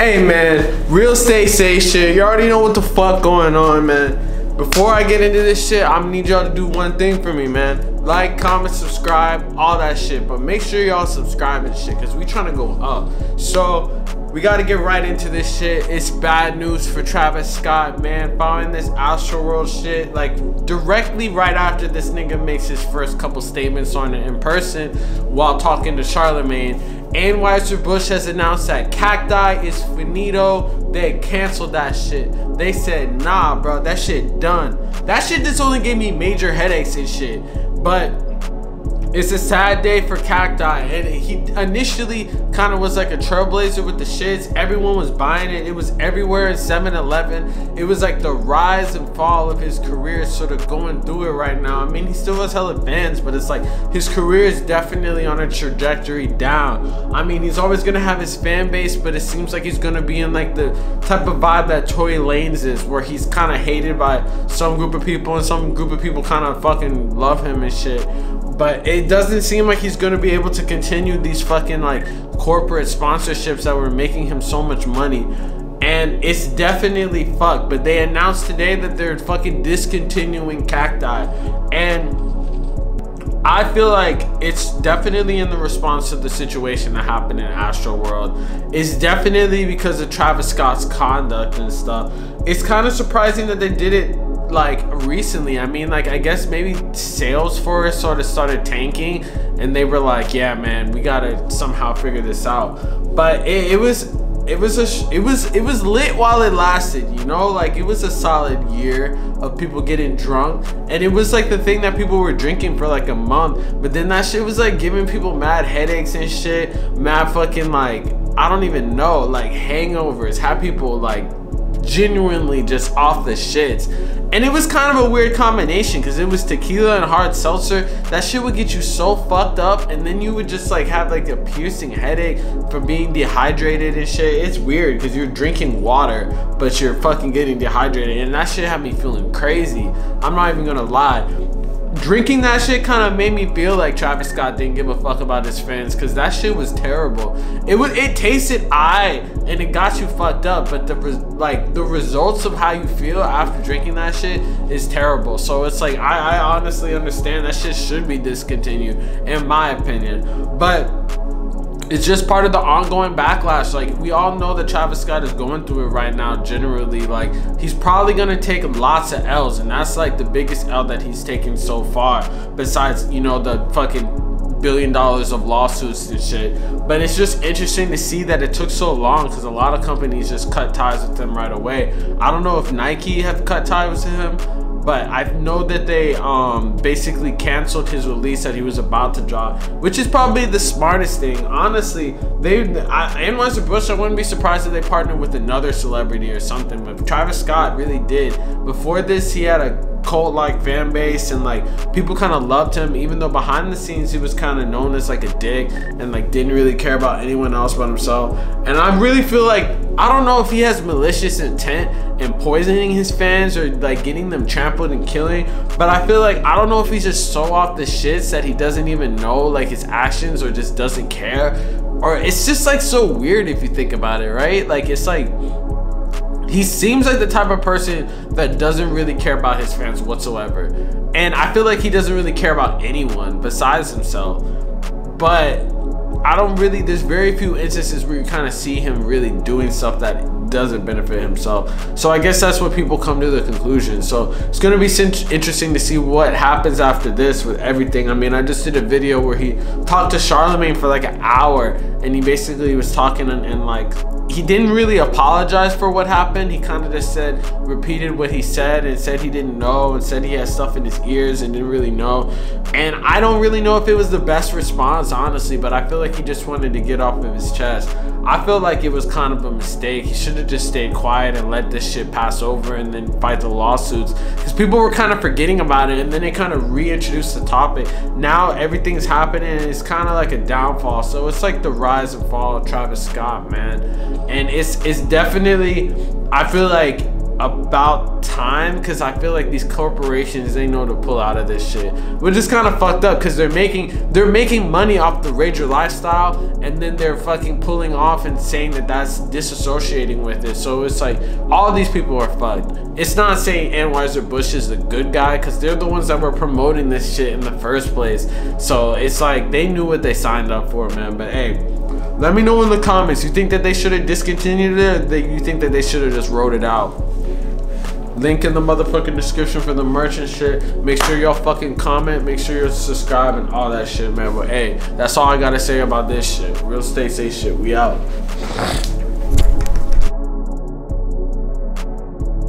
Hey man, real estate say shit. You already know what the fuck going on, man. Before I get into this shit, I'm gonna need y'all to do one thing for me, man. Like, comment, subscribe, all that shit. But make sure y'all subscribe and shit, cause we trying to go up. So we gotta get right into this shit. It's bad news for Travis Scott, man. Following this Astroworld shit, like directly right after this nigga makes his first couple statements on it in person while talking to Charlemagne. Anheuser Busch has announced that Cacti is finito. They canceled that shit. They said, nah, bro, that shit done. That shit just only gave me major headaches and shit. But it's a sad day for Cacti, and he initially kind of was like a trailblazer with the shits. Everyone was buying it. It was everywhere in 7-Eleven. It was like the rise and fall of his career, sort of going through it right now. I mean, he still has hella fans, but it's like his career is definitely on a trajectory down. I mean, he's always gonna have his fan base, but it seems like he's gonna be in like the type of vibe that Tory Lanez is, where he's kind of hated by some group of people and some group of people kind of fucking love him and shit. But it doesn't seem like he's gonna be able to continue these fucking like corporate sponsorships that were making him so much money. And it's definitely fucked. But they announced today that they're fucking discontinuing Cacti. And I feel like it's definitely in the response to the situation that happened in Astroworld. It's definitely because of Travis Scott's conduct and stuff. It's kind of surprising that they did it like recently. I mean, like, I guess maybe sales for it sort of started tanking and they were like, yeah man, we gotta somehow figure this out. But it was lit while it lasted, you know. Like, it was a solid year of people getting drunk, and it was like the thing that people were drinking for like a month. But then that shit was like giving people mad headaches and shit, mad fucking like, I don't even know, like hangovers, had people like genuinely just off the shits. And it was kind of a weird combination because it was tequila and hard seltzer. That shit would get you so fucked up, and then you would just like have like a piercing headache from being dehydrated and shit. It's weird because you're drinking water but you're fucking getting dehydrated, and that shit had me feeling crazy. I'm not even gonna lie. Drinking that shit kind of made me feel like Travis Scott didn't give a fuck about his fans, because that shit was terrible. It tasted and it got you fucked up, but the results of how you feel after drinking that shit is terrible. So it's like, I honestly understand that shit should be discontinued in my opinion, but it's just part of the ongoing backlash. Like, we all know that Travis Scott is going through it right now generally. Like, he's probably gonna take lots of L's, and that's like the biggest L that he's taken so far, besides, you know, the fucking $1 billion of lawsuits and shit. But it's just interesting to see that it took so long, because a lot of companies just cut ties with him right away. I don't know if Nike have cut ties with him, but I know that they basically canceled his release that he was about to drop, which is probably the smartest thing. Honestly, Anheuser Busch, I wouldn't be surprised if they partnered with another celebrity or something, but Travis Scott really did. Before this, he had a cult-like fan base, and like people kind of loved him, even though behind the scenes he was kind of known as like a dick and like didn't really care about anyone else but himself. And I really feel like, I don't know if he has malicious intent in poisoning his fans or like getting them trampled and killing, but I feel like, I don't know if he's just so off the shits that he doesn't even know like his actions, or just doesn't care, or it's just like so weird if you think about it, right? Like, it's like, he seems like the type of person that doesn't really care about his fans whatsoever. And I feel like he doesn't really care about anyone besides himself. But I don't really, there's very few instances where you kind of see him really doing stuff that doesn't benefit himself. So I guess that's what people come to the conclusion. So it's going to be interesting to see what happens after this with everything. I mean, I just did a video where he talked to Charlemagne for like an hour, and he basically was talking and like, he didn't really apologize for what happened. He kind of just repeated what he said, and said he didn't know, and said he had stuff in his ears and didn't really know. And I don't really know if it was the best response, honestly, but I feel like he just wanted to get off of his chest. I feel like it was kind of a mistake. He should have just stayed quiet and let this shit pass over and then fight the lawsuits, because people were kind of forgetting about it, and then they kind of reintroduced the topic. Now everything's happening, and it's kind of like a downfall. So it's like the rise and fall of Travis Scott, man. And it's definitely, I feel like about time, because I feel like these corporations, they know to pull out of this shit, which is kind of fucked up, because they're making money off the rager lifestyle, and then they're fucking pulling off and saying that that's disassociating with it. So it's like all these people are fucked. It's not saying Anheuser Busch is the good guy, because they're the ones that were promoting this shit in the first place. So it's like they knew what they signed up for, man. But hey, let me know in the comments, you think that they should have discontinued it, or you think that they should have just wrote it out? Link in the motherfucking description for the merch and shit. Make sure y'all fucking comment, make sure you're subscribing, all that shit, man. But hey, that's all I gotta say about this shit. Real estate say shit, we out.